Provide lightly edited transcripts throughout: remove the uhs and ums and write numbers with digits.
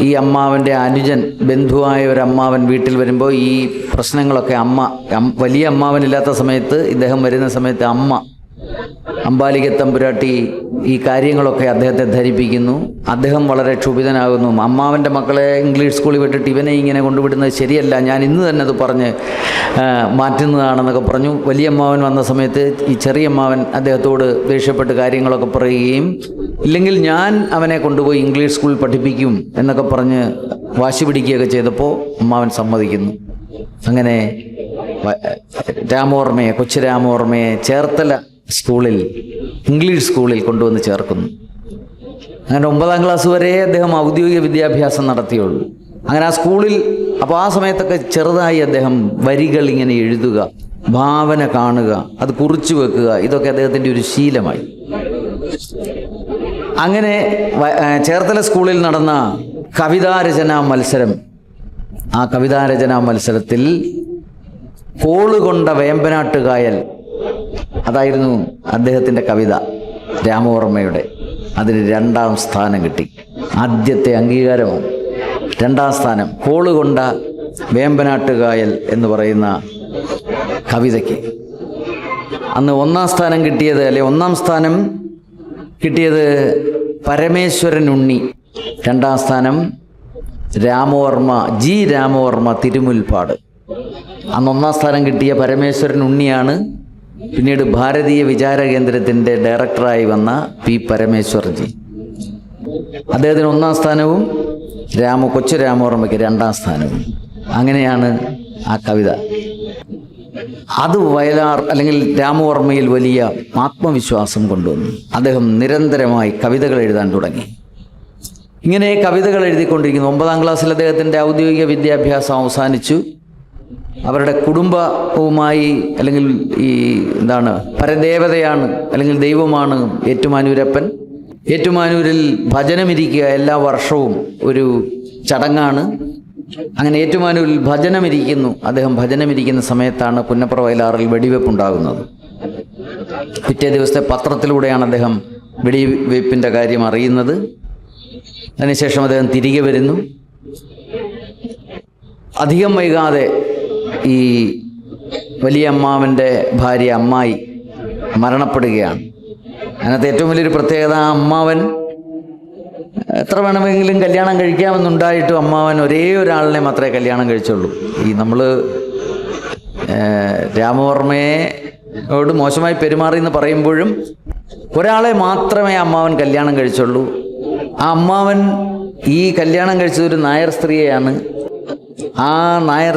ഈ അമ്മാവൻ്റെ അനുജൻ ബന്ധുവായ ഒരു അമ്മാവൻ വീട്ടിൽ വരുമ്പോൾ ഈ പ്രശ്നങ്ങളൊക്കെ വലിയ അമ്മാവനില്ലാത്ത സമയത്ത് ഇദ്ദേഹം വരുന്ന സമയത്ത് അംബാലിക തമ്പുരാട്ടി ഈ കാര്യങ്ങളൊക്കെ അദ്ദേഹത്തെ ധരിപ്പിക്കുന്നു. അദ്ദേഹം വളരെ ക്ഷുഭിതനാകുന്നു. അമ്മാവൻ്റെ മക്കളെ ഇംഗ്ലീഷ് സ്കൂളിൽ വിട്ടിട്ട് ഇവനെ ഇങ്ങനെ കൊണ്ടുവിടുന്നത് ശരിയല്ല, ഞാൻ ഇന്ന് തന്നെ അത് പറഞ്ഞ് മാറ്റുന്നതാണെന്നൊക്കെ പറഞ്ഞു. വലിയ അമ്മാവൻ വന്ന സമയത്ത് ഈ ചെറിയ അമ്മാവൻ അദ്ദേഹത്തോട് ദേഷ്യപ്പെട്ട് കാര്യങ്ങളൊക്കെ പറയുകയും ഇല്ലെങ്കിൽ ഞാൻ അവനെ കൊണ്ടുപോയി ഇംഗ്ലീഷ് സ്കൂളിൽ പഠിപ്പിക്കും എന്നൊക്കെ പറഞ്ഞ് വാശി പിടിക്കുകയൊക്കെ ചെയ്തപ്പോൾ അമ്മാവൻ സമ്മതിക്കുന്നു. അങ്ങനെ രാമവർമ്മയെ, കൊച്ചു രാമവർമ്മയെ ചേർത്തല സ്കൂളിൽ, ഇംഗ്ലീഷ് സ്കൂളിൽ കൊണ്ടുവന്ന് ചേർക്കുന്നു. അങ്ങനെ 9ാം ക്ലാസ് വരെ അദ്ദേഹം ഔദ്യോഗിക വിദ്യാഭ്യാസം നടത്തിയുള്ളൂ. അങ്ങനെ ആ സ്കൂളിൽ അപ്പോൾ ആ സമയത്തൊക്കെ ചെറുതായി അദ്ദേഹം വരികൾ ഇങ്ങനെ എഴുതുക, ഭാവന കാണുക, അത് കുറിച്ചു വെക്കുക, ഇതൊക്കെ അദ്ദേഹത്തിൻ്റെ ഒരു ശീലമായി. അങ്ങനെ ചേർത്തല സ്കൂളിൽ നടന്ന കവിതാരചനാ മത്സരം, ആ കവിതാരചനാ മത്സരത്തിൽ കോളുകൊണ്ട വേമ്പനാട്ടുകായൽ, അതായിരുന്നു അദ്ദേഹത്തിൻ്റെ കവിത രാമവർമ്മയുടെ. അതിന് 2ാം സ്ഥാനം കിട്ടി. ആദ്യത്തെ അംഗീകാരമാണ് 2ാം സ്ഥാനം. കോളുകൊണ്ട വേമ്പനാട്ടുകായൽ എന്ന് പറയുന്ന കവിതയ്ക്ക്. അന്ന് 1ാം സ്ഥാനം കിട്ടിയത്, അല്ലെ 1ാം സ്ഥാനം കിട്ടിയത് പരമേശ്വരൻ ഉണ്ണി. 2ാം സ്ഥാനം രാമവർമ്മ, രാമവർമ്മ തിരുമുൽപ്പാട്. അന്ന് 1ാം സ്ഥാനം കിട്ടിയ പരമേശ്വരൻ ഉണ്ണിയാണ് പിന്നീട് ഭാരതീയ വിചാര കേന്ദ്രത്തിൻ്റെ ഡയറക്ടറായി വന്ന പി പരമേശ്വർജി. അദ്ദേഹത്തിന് 1ാം സ്ഥാനവും കൊച്ചു രാമവർമ്മയ്ക്ക് 2ാം സ്ഥാനവും. അങ്ങനെയാണ് ആ കവിത. അത് വയലാർ അല്ലെങ്കിൽ രാമവർമ്മയിൽ വലിയ ആത്മവിശ്വാസം കൊണ്ടുവന്നു. അദ്ദേഹം നിരന്തരമായി കവിതകൾ എഴുതാൻ തുടങ്ങി. ഇങ്ങനെ കവിതകൾ എഴുതിക്കൊണ്ടിരിക്കുന്നു. 9ാം ക്ലാസ്സിൽ അദ്ദേഹത്തിൻ്റെ ഔദ്യോഗിക വിദ്യാഭ്യാസം അവസാനിച്ചു. അവരുടെ കുടുംബവുമായി, അല്ലെങ്കിൽ ഈ പരദേവതയാണ് അല്ലെങ്കിൽ ദൈവമാണ് ഏറ്റുമാനൂരപ്പൻ. ഏറ്റുമാനൂരിൽ ഭജനമിരിക്കുക എല്ലാ വർഷവും ഒരു ചടങ്ങാണ്. അങ്ങനെ ഏറ്റുമാനൂരിൽ ഭജനമിരിക്കുന്നു. അദ്ദേഹം ഭജനമിരിക്കുന്ന സമയത്താണ് പുന്നപ്ര വയലാറിൽ വെടിവെപ്പുണ്ടാകുന്നത്. പിറ്റേ ദിവസത്തെ പത്രത്തിലൂടെയാണ് അദ്ദേഹം വെടിവെപ്പിൻ്റെ കാര്യം അറിയുന്നത്. അതിനുശേഷം അദ്ദേഹം തിരികെ വരുന്നു. അധികം വൈകാതെ ഈ വലിയ അമ്മാവൻ്റെ ഭാര്യ അമ്മായി മരണപ്പെടുകയാണ്. അതിനകത്ത് ഏറ്റവും വലിയൊരു പ്രത്യേകത, ആ അമ്മാവൻ എത്ര വേണമെങ്കിലും കല്യാണം കഴിക്കാമെന്നുണ്ടായിട്ടും അമ്മാവൻ ഒരേ ഒരാളിനെ മാത്രമേ കല്യാണം കഴിച്ചുള്ളൂ. ഈ നമ്മൾ രാമവർമ്മയോട് മോശമായി പെരുമാറി എന്ന് പറയുമ്പോഴും ഒരാളെ മാത്രമേ അമ്മാവൻ കല്യാണം കഴിച്ചുള്ളൂ. ആ അമ്മാവൻ ഈ കല്യാണം കഴിച്ചതൊരു നായർ സ്ത്രീയെയാണ്. ആ നായർ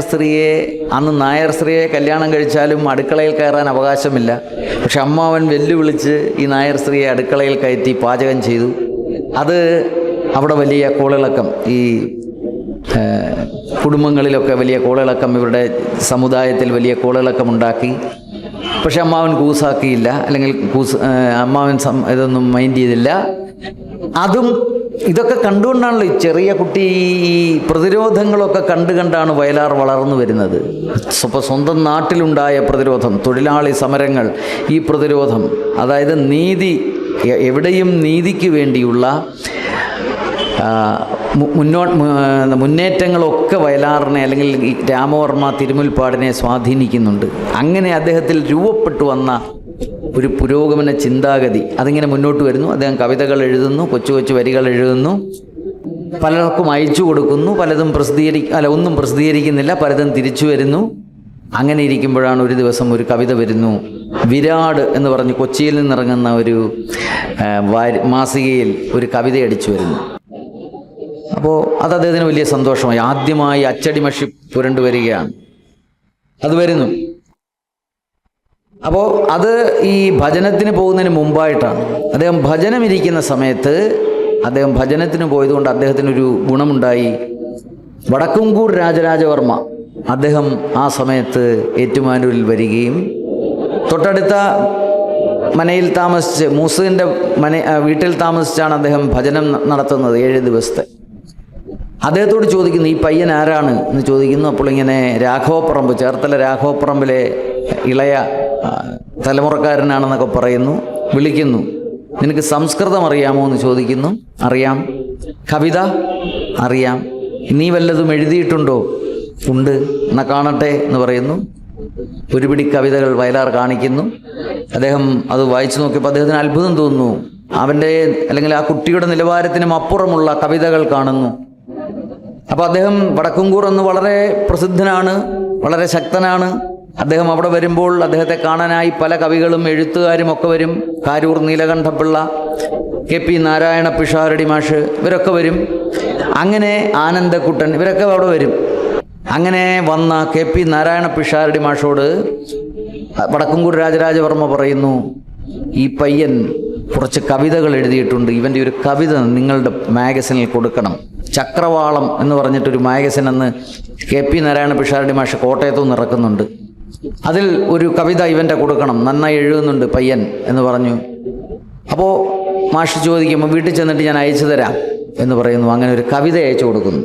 സ്ത്രീയെ കല്യാണം കഴിച്ചാലും അടുക്കളയിൽ കയറാൻ അവകാശമില്ല. പക്ഷെ അമ്മാവൻ വെല്ലുവിളിച്ച് ഈ നായർ സ്ത്രീയെ അടുക്കളയിൽ കയറ്റി പാചകം ചെയ്തു. അത് അവിടെ വലിയ കോളിളക്കം, ഈ കുടുംബങ്ങളിലൊക്കെ വലിയ കോളിളക്കം, ഇവരുടെ സമുദായത്തിൽ വലിയ കോളിളക്കം ഉണ്ടാക്കി. പക്ഷെ അമ്മാവൻ കൂസാക്കിയില്ല, അല്ലെങ്കിൽ അമ്മാവൻ ഇതൊന്നും മൈൻഡ് ചെയ്തില്ല. ഇതൊക്കെ കണ്ടുകൊണ്ടാണല്ലോ ഈ ചെറിയ കുട്ടി ഈ പ്രതിരോധങ്ങളൊക്കെ കണ്ടാണ് വയലാർ വളർന്നു വരുന്നത്. അപ്പോൾ സ്വന്തം നാട്ടിലുണ്ടായ പ്രതിരോധം, തൊഴിലാളി സമരങ്ങൾ, ഈ പ്രതിരോധം, അതായത് എവിടെയും നീതിക്ക് വേണ്ടിയുള്ള മുന്നേറ്റങ്ങളൊക്കെ വയലാറിനെ അല്ലെങ്കിൽ ഈ രാമവർമ്മ തിരുമുൽപ്പാടിനെ സ്വാധീനിക്കുന്നുണ്ട്. അങ്ങനെ അദ്ദേഹത്തിൽ രൂപപ്പെട്ടു വന്ന ഒരു പുരോഗമന ചിന്താഗതി അതിങ്ങനെ മുന്നോട്ട് വരുന്നു. അദ്ദേഹം കവിതകൾ എഴുതുന്നു, കൊച്ചു കൊച്ചു വരികൾ എഴുതുന്നു, പലർക്കും അയച്ചു കൊടുക്കുന്നു. പലതും ഒന്നും പ്രസിദ്ധീകരിക്കുന്നില്ല, പലതും തിരിച്ചു വരുന്നു. അങ്ങനെ ഇരിക്കുമ്പോഴാണ് ഒരു ദിവസം ഒരു കവിത വരുന്നു. വിരാട് എന്ന് പറഞ്ഞ് കൊച്ചിയിൽ നിന്നിറങ്ങുന്ന ഒരു മാസികയിൽ ഒരു കവിത അടിച്ചു വരുന്നു. അപ്പോൾ അത് അദ്ദേഹത്തിന് വലിയ സന്തോഷമായി. ആദ്യമായി അച്ചടി മഷി പുരണ്ടു വരികയാണ്, അത് വരുന്നു. അപ്പോൾ അത് ഈ ഭജനത്തിന് പോകുന്നതിന് മുമ്പായിട്ടാണ്. അദ്ദേഹം ഭജനമിരിക്കുന്ന സമയത്ത്, അദ്ദേഹം ഭജനത്തിന് പോയതുകൊണ്ട് അദ്ദേഹത്തിനൊരു ഗുണമുണ്ടായി. വടക്കുംകൂർ രാജരാജവർമ്മ അദ്ദേഹം ആ സമയത്ത് ഏറ്റുമാനൂരിൽ വരികയും തൊട്ടടുത്ത മനയിൽ താമസിച്ച്, മൂസിൻ്റെ വീട്ടിൽ താമസിച്ചാണ് അദ്ദേഹം ഭജനം നടത്തുന്നത് 7 ദിവസത്തെ. അദ്ദേഹത്തോട് ചോദിക്കുന്നു, ഈ പയ്യൻ ആരാണ് എന്ന് ചോദിക്കുന്നു. അപ്പോൾ ഇങ്ങനെ രാഘവപ്പറമ്പ്, ചേർത്തല രാഘവപ്പറമ്പിലെ ഇളയ തലമുറക്കാരനാണെന്നൊക്കെ പറയുന്നു. വിളിക്കുന്നു, നിനക്ക് സംസ്കൃതം അറിയാമോ എന്ന് ചോദിക്കുന്നു. അറിയാം. കവിത അറിയാം. നീ വല്ലതും എഴുതിയിട്ടുണ്ടോ? ഉണ്ട്, എന്നാ കാണട്ടെ എന്ന് പറയുന്നു. ഒരു പിടി കവിതകൾ വയലാർ കാണിക്കുന്നു. അദ്ദേഹം അത് വായിച്ചു നോക്കിയപ്പോൾ അദ്ദേഹത്തിന് അത്ഭുതം തോന്നുന്നു. അവൻ്റെ അല്ലെങ്കിൽ ആ കുട്ടിയുടെ നിലവാരത്തിനും അപ്പുറമുള്ള കവിതകൾ കാണുന്നു. അപ്പോൾ അദ്ദേഹം വടക്കുംകൂർ എന്ന് വളരെ പ്രസിദ്ധനാണ്, വളരെ ശക്തനാണ്. അദ്ദേഹം അവിടെ വരുമ്പോൾ അദ്ദേഹത്തെ കാണാനായി പല കവികളും എഴുത്തുകാരും ഒക്കെ വരും. കാരൂർ നീലകണ്ഠപിള്ള, KP നാരായണ പിഷാരടി മാഷ്, ഇവരൊക്കെ വരും. അങ്ങനെ ആനന്ദക്കുട്ടൻ, ഇവരൊക്കെ അവിടെ വരും. അങ്ങനെ വന്ന KP നാരായണ പിഷാരടി മാഷോട് വടക്കുംകൂർ രാജരാജവർമ്മ പറയുന്നു, ഈ പയ്യൻ കുറച്ച് കവിതകൾ എഴുതിയിട്ടുണ്ട്, ഇവൻ്റെ ഒരു കവിത നിങ്ങളുടെ മാഗസിനിൽ കൊടുക്കണം. ചക്രവാളം എന്ന് പറഞ്ഞിട്ടൊരു മാഗസിൻ അന്ന് KP നാരായണ പിഷാരടി മാഷ് കോട്ടയത്തു നിന്ന് ഇറക്കുന്നുണ്ട്. അതിൽ ഒരു കവിത ഇവൻ്റെ കൊടുക്കണം, നന്നായി എഴുതുന്നുണ്ട് പയ്യൻ എന്ന് പറഞ്ഞു. അപ്പോൾ മാഷ് ചോദിക്കുമ്പോൾ വീട്ടിൽ ചെന്നിട്ട് ഞാൻ അയച്ചു തരാം എന്ന് പറയുന്നു. അങ്ങനെ ഒരു കവിത അയച്ചു കൊടുക്കുന്നു.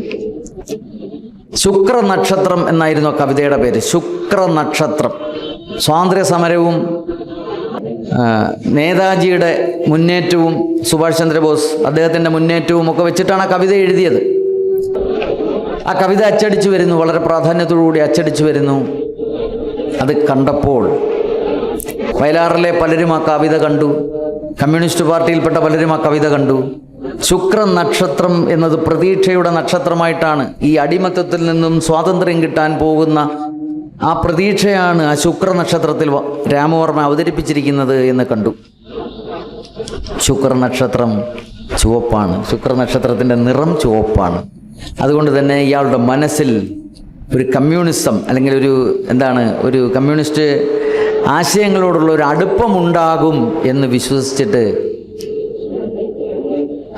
ശുക്രനക്ഷത്രം എന്നായിരുന്നു ആ കവിതയുടെ പേര്. ശുക്രനക്ഷത്രം. സ്വാതന്ത്ര്യ സമരവും നേതാജിയുടെ മുന്നേറ്റവും സുഭാഷ് ചന്ദ്രബോസ് അദ്ദേഹത്തിൻ്റെ മുന്നേറ്റവും ഒക്കെ വെച്ചിട്ടാണ് ആ കവിത എഴുതിയത്. ആ കവിത അച്ചടിച്ചു വരുന്നു, വളരെ പ്രാധാന്യത്തോടുകൂടി അച്ചടിച്ചു വരുന്നു. അത് കണ്ടപ്പോൾ വയലാറിലെ പലരും ആ കവിത കണ്ടു, കമ്മ്യൂണിസ്റ്റ് പാർട്ടിയിൽപ്പെട്ട പലരും ആ കവിത കണ്ടു. ശുക്രനക്ഷത്രം എന്നത് പ്രതീക്ഷയുടെ നക്ഷത്രമായിട്ടാണ്. ഈ അടിമത്തത്തിൽ നിന്നും സ്വാതന്ത്ര്യം കിട്ടാൻ പോകുന്ന ആ പ്രതീക്ഷയാണ് ആ ശുക്രനക്ഷത്രത്തിൽ രാമവർമ്മ അവതരിപ്പിച്ചിരിക്കുന്നത് എന്ന് കണ്ടു. ശുക്രനക്ഷത്രം ചുവപ്പാണ്, ശുക്രനക്ഷത്രത്തിൻ്റെ നിറം ചുവപ്പാണ്. അതുകൊണ്ട് തന്നെ ഇയാളുടെ മനസ്സിൽ ഒരു കമ്മ്യൂണിസം അല്ലെങ്കിൽ ഒരു കമ്മ്യൂണിസ്റ്റ് ആശയങ്ങളോടുള്ള ഒരു അടുപ്പമുണ്ടാകും എന്ന് വിശ്വസിച്ചിട്ട്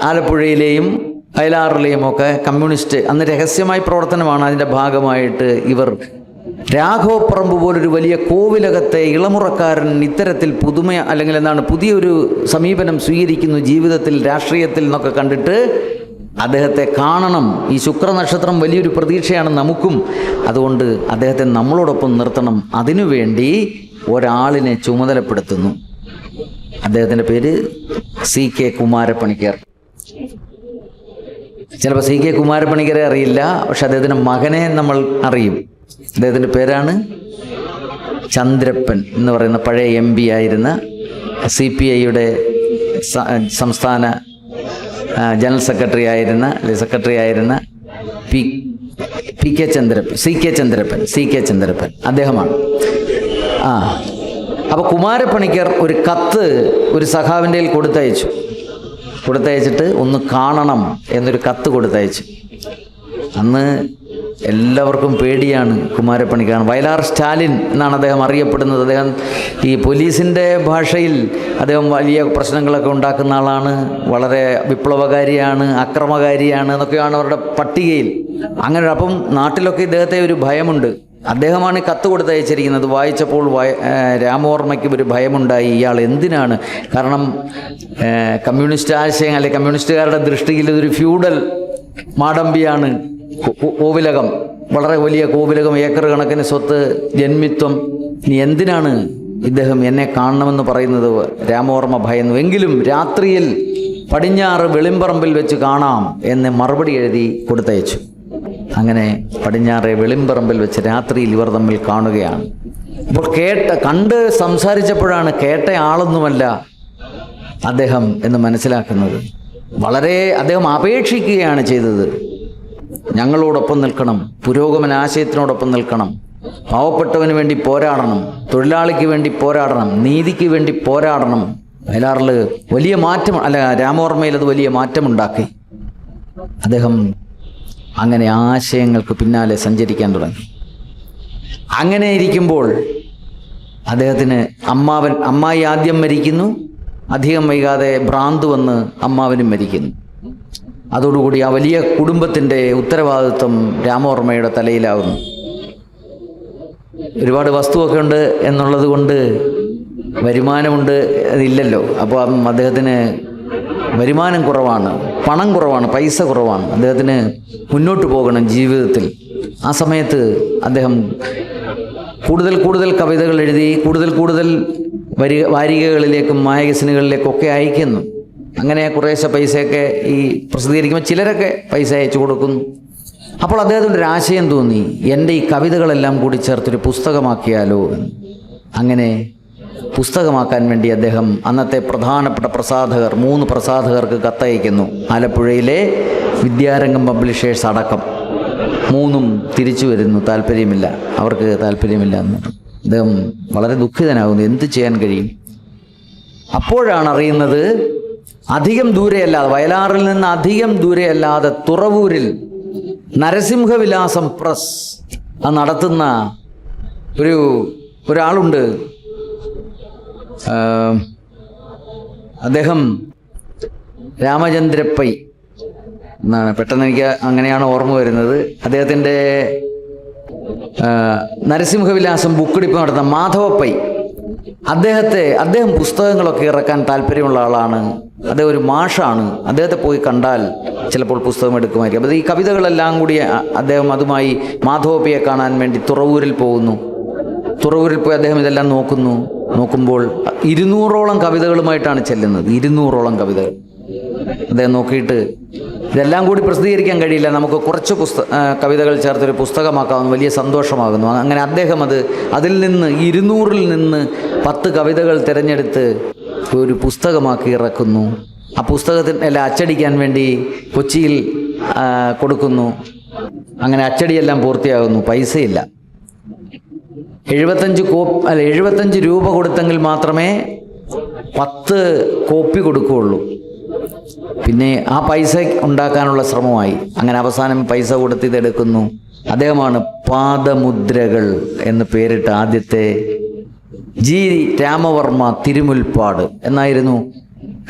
ആലപ്പുഴയിലെയും വയലാറിലെയും ഒക്കെ കമ്മ്യൂണിസ്റ്റ് അന്ന് രഹസ്യമായി പ്രവർത്തനമാണ്. അതിൻ്റെ ഭാഗമായിട്ട് ഇവർ രാഘവപ്പറമ്പ് പോലൊരു വലിയ കോവിലകത്തെ ഇളമുറക്കാരൻ ഇത്തരത്തിൽ പുതിയൊരു സമീപനം സ്വീകരിക്കുന്നു ജീവിതത്തിൽ, രാഷ്ട്രീയത്തിൽ എന്നൊക്കെ കണ്ടിട്ട് അദ്ദേഹത്തെ കാണണം. ഈ ശുക്രനക്ഷത്രം വലിയൊരു പ്രതീക്ഷയാണ് നമുക്കും, അതുകൊണ്ട് അദ്ദേഹത്തെ നമ്മളോടൊപ്പം നിർത്തണം. അതിനുവേണ്ടി ഒരാളിനെ ചുമതലപ്പെടുത്തുന്നു. അദ്ദേഹത്തിൻ്റെ പേര് CK കുമാരപ്പണിക്കർ. ചിലപ്പോൾ CK കുമാരപ്പണിക്കരെ അറിയില്ല, പക്ഷെ അദ്ദേഹത്തിൻ്റെ മകനെ നമ്മൾ അറിയും. അദ്ദേഹത്തിൻ്റെ പേരാണ് ചന്ദ്രപ്പൻ എന്ന് പറയുന്ന പഴയ MP ആയിരുന്ന CPIയുടെ സംസ്ഥാന ജനറൽ സെക്രട്ടറി ആയിരുന്ന CK ചന്ദ്രപ്പൻ അദ്ദേഹമാണ്. അപ്പോൾ കുമാരപ്പണിക്കർ ഒരു കത്ത് ഒരു സഖാവിൻ്റെ കൊടുത്തയച്ചിട്ട് ഒന്ന് കാണണം എന്നൊരു കത്ത് കൊടുത്തയച്ചു. അന്ന് എല്ലാവർക്കും പേടിയാണ് കുമാരപ്പണിക്കർ. വയലാർ സ്റ്റാലിൻ എന്നാണ് അദ്ദേഹം അറിയപ്പെടുന്നത്. അദ്ദേഹം ഈ പോലീസിൻ്റെ ഭാഷയിൽ അദ്ദേഹം വലിയ പ്രശ്നങ്ങളൊക്കെ ഉണ്ടാക്കുന്ന ആളാണ്, വളരെ വിപ്ലവകാരിയാണ്, അക്രമകാരിയാണ് എന്നൊക്കെയാണ് അവരുടെ പട്ടികയിൽ. അങ്ങനെ അപ്പം നാട്ടിലൊക്കെ ഇദ്ദേഹത്തെ ഒരു ഭയമുണ്ട്. അദ്ദേഹമാണ് കത്ത് കൊടുത്തയച്ചിരിക്കുന്നത്. വായിച്ചപ്പോൾ രാമവർമ്മയ്ക്ക് ഒരു ഭയമുണ്ടായി, ഇയാൾ എന്തിനാണ്, കാരണം കമ്മ്യൂണിസ്റ്റ് ആശയം അല്ലെങ്കിൽ കമ്മ്യൂണിസ്റ്റുകാരുടെ ദൃഷ്ടിയിൽ ഇതൊരു ഫ്യൂഡൽ മാടമ്പിയാണ്. കോവിലകം, വളരെ വലിയ കോവിലകം, ഏക്കർ കണക്കിന് സ്വത്ത്, ജന്മിത്വം, ഇനി എന്തിനാണ് ഇദ്ദേഹം എന്നെ കാണണമെന്ന് പറയുന്നത്? രാമവർമ്മ ഭയന്നു. എങ്കിലും രാത്രിയിൽ പടിഞ്ഞാറ് വെളിമ്പറമ്പിൽ വെച്ച് കാണാം എന്ന് മറുപടി എഴുതി കൊടുത്തയച്ചു. അങ്ങനെ പടിഞ്ഞാറെ വെളിമ്പറമ്പിൽ വെച്ച് രാത്രിയിൽ ഇവർ തമ്മിൽ കാണുകയാണ്. അപ്പോൾ കണ്ട് സംസാരിച്ചപ്പോഴാണ് കേട്ട ആളൊന്നുമല്ല അദ്ദേഹം എന്ന് മനസ്സിലാക്കുന്നത്. അദ്ദേഹം അപേക്ഷിക്കുകയാണ് ചെയ്തത്, ഞങ്ങളോടൊപ്പം നിൽക്കണം, പുരോഗമന ആശയത്തിനോടൊപ്പം നിൽക്കണം, പാവപ്പെട്ടവന് വേണ്ടി പോരാടണം, തൊഴിലാളിക്ക് വേണ്ടി പോരാടണം, നീതിക്ക് വേണ്ടി പോരാടണം. വയലാറിൽ വലിയ മാറ്റം, രാമവർമ്മയിൽ അത് വലിയ മാറ്റമുണ്ടാക്കി. അദ്ദേഹം അങ്ങനെ ആശയങ്ങൾക്ക് പിന്നാലെ സഞ്ചരിക്കാൻ തുടങ്ങി. അങ്ങനെ ഇരിക്കുമ്പോൾ അദ്ദേഹത്തിന് അമ്മായി ആദ്യം മരിക്കുന്നു. അധികം വൈകാതെ ഭ്രാന്ത് വന്ന് അമ്മാവനും മരിക്കുന്നു. അതോടുകൂടി ആ വലിയ കുടുംബത്തിൻ്റെ ഉത്തരവാദിത്വം രാമവർമ്മയുടെ തലയിലാവുന്നു. ഒരുപാട് വസ്തുവൊക്കെ ഉണ്ട് എന്നുള്ളത് കൊണ്ട് വരുമാനമുണ്ട് ഇല്ലല്ലോ. അപ്പോൾ അദ്ദേഹത്തിന് വരുമാനം കുറവാണ്, പണം കുറവാണ്, പൈസ കുറവാണ്. അദ്ദേഹത്തിന് മുന്നോട്ട് പോകണം ജീവിതത്തിൽ. ആ സമയത്ത് അദ്ദേഹം കൂടുതൽ കവിതകൾ എഴുതി കൂടുതൽ വാരികകളിലേക്കും മാഗസിനുകളിലേക്കൊക്കെ അയക്കുന്നു. അങ്ങനെ കുറേശ്ശെ പൈസയൊക്കെ ഈ പ്രസിദ്ധീകരിക്കുമ്പോൾ ചിലരൊക്കെ പൈസ അയച്ചു കൊടുക്കുന്നു. അപ്പോൾ അദ്ദേഹത്തിൻ്റെ ഒരു ആശയം തോന്നി, എൻ്റെ ഈ കവിതകളെല്ലാം കൂടി ചേർത്തൊരു പുസ്തകമാക്കിയാലോ. അങ്ങനെ പുസ്തകമാക്കാൻ വേണ്ടി അദ്ദേഹം അന്നത്തെ പ്രധാനപ്പെട്ട പ്രസാധകർ 3 പ്രസാധകർക്ക് കത്തയക്കുന്നു. ആലപ്പുഴയിലെ വിദ്യാരംഗം പബ്ലിഷേഴ്സ് അടക്കം 3 തിരിച്ചു വരുന്നു, താല്പര്യമില്ല, അവർക്ക് താല്പര്യമില്ല എന്ന്. അദ്ദേഹം വളരെ ദുഃഖിതനാകുന്നു, എന്ത് ചെയ്യാൻ കഴിയും. അപ്പോഴാണ് അറിയുന്നത്, അധികം ദൂരെയല്ലാതെ, വയലാറിൽ നിന്ന് അധികം ദൂരെയല്ലാതെ തുറവൂരിൽ നരസിംഹവിലാസം പ്രസ് നടത്തുന്ന ഒരാളുണ്ട്. അദ്ദേഹം രാമചന്ദ്രപ്പൈ എന്നാണ്, പെട്ടെന്ന് എനിക്ക് അങ്ങനെയാണ് ഓർമ്മ വരുന്നത്. അദ്ദേഹത്തിൻ്റെ നരസിംഹവിലാസം ബുക്കടിപ്പ് നടത്തുന്ന മാധവപ്പൈ, അദ്ദേഹം പുസ്തകങ്ങളൊക്കെ ഇറക്കാൻ താല്പര്യമുള്ള ആളാണ്. അദ്ദേഹം ഒരു മാഷാണ്. അദ്ദേഹത്തെ പോയി കണ്ടാൽ ചിലപ്പോൾ പുസ്തകം എടുക്കുമായിരിക്കും. അപ്പോൾ ഈ കവിതകളെല്ലാം കൂടി അദ്ദേഹം അതുമായി മാധവപ്പയെ കാണാൻ വേണ്ടി തുറവൂരിൽ പോകുന്നു. തുറവൂരിൽ പോയി അദ്ദേഹം ഇതെല്ലാം നോക്കുമ്പോൾ 200ഓളം കവിതകളുമായിട്ടാണ് ചെല്ലുന്നത്. 200ഓളം കവിതകൾ അദ്ദേഹം നോക്കിയിട്ട്, ഇതെല്ലാം കൂടി പ്രസിദ്ധീകരിക്കാൻ കഴിയില്ല, നമുക്ക് കുറച്ച് കവിതകൾ ചേർത്തൊരു പുസ്തകമാക്കാവുന്ന, വലിയ സന്തോഷമാകുന്നു. അങ്ങനെ അദ്ദേഹം അതിൽ നിന്ന് 200-ൽ നിന്ന് 10 കവിതകൾ തിരഞ്ഞെടുത്ത് ഒരു പുസ്തകമാക്കി ഇറക്കുന്നു. ആ പുസ്തകത്തിനെല്ലാം അച്ചടിക്കാൻ വേണ്ടി കൊച്ചിയിൽ കൊടുക്കുന്നു. അങ്ങനെ അച്ചടിയെല്ലാം പൂർത്തിയാകുന്നു. പൈസയില്ല. 75 രൂപ കൊടുത്തെങ്കിൽ മാത്രമേ 10 കോപ്പി കൊടുക്കുകയുള്ളൂ. പിന്നെ ആ പൈസ ഉണ്ടാക്കാനുള്ള ശ്രമമായി. അങ്ങനെ അവസാനം പൈസ കൊടുത്ത് ഇതെടുക്കുന്നു. അദ്ദേഹമാണ് പാദമുദ്രകൾ എന്ന് പേരിട്ട ആദ്യത്തെ ജി രാമവർമ്മ തിരുമുൽപ്പാട് എന്നായിരുന്നു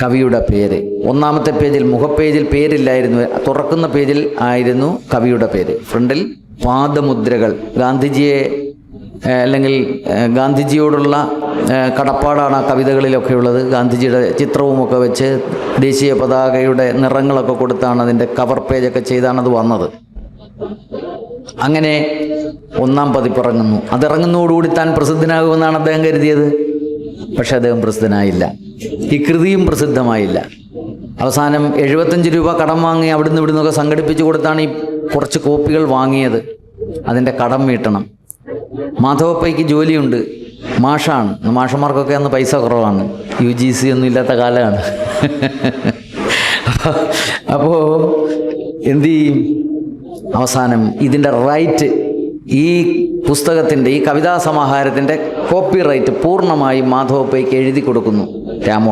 കവിയുടെ പേര്. 1-ാമത്തെ പേജിൽ, മുഖപ്പേജിൽ പേരില്ലായിരുന്നു, തുറക്കുന്ന പേജിൽ ആയിരുന്നു കവിയുടെ പേര്. ഫ്രണ്ടിൽ പാദമുദ്രകൾ. ഗാന്ധിജിയെ അല്ലെങ്കിൽ ഗാന്ധിജിയോടുള്ള കടപ്പാടാണ് ആ കവിതകളിലൊക്കെ ഉള്ളത്. ഗാന്ധിജിയുടെ ചിത്രവുമൊക്കെ വെച്ച് ദേശീയ പതാകയുടെ നിറങ്ങളൊക്കെ കൊടുത്താണ് അതിൻ്റെ കവർ പേജൊക്കെ ചെയ്താണ് അത് വന്നത്. അങ്ങനെ 1-ാം പതിപ്പ് ഇറങ്ങുന്നു. അതിറങ്ങുന്നതോടുകൂടി താൻ പ്രസിദ്ധനാകുമെന്നാണ് അദ്ദേഹം കരുതിയത്. പക്ഷെ അദ്ദേഹം പ്രസിദ്ധനായില്ല. ഈ കൃതിയും പ്രസിദ്ധമായില്ല. അവസാനം 75 രൂപ കടം വാങ്ങി അവിടുന്ന് ഇവിടുന്നൊക്കെ സംഘടിപ്പിച്ചു കൊടുത്താണ് ഈ കുറച്ച് കോപ്പികൾ വാങ്ങിയത്. അതിൻ്റെ കടം വീട്ടണം. മാധവപ്പയ്ക്ക് ജോലിയുണ്ട്, മാഷാണ്. മാഷന്മാർക്കൊക്കെ അന്ന് പൈസ കുറവാണ്, UGC ഒന്നും ഇല്ലാത്ത കാലമാണ്. അപ്പോൾ എന്ത് ചെയ്യും? അവസാനം ഇതിൻ്റെ റൈറ്റ്, ഈ പുസ്തകത്തിൻ്റെ, ഈ കവിതാ സമാഹാരത്തിൻ്റെ കോപ്പി റൈറ്റ് പൂർണ്ണമായും മാധവപ്പയ്ക്ക് എഴുതി കൊടുക്കുന്നു രാമ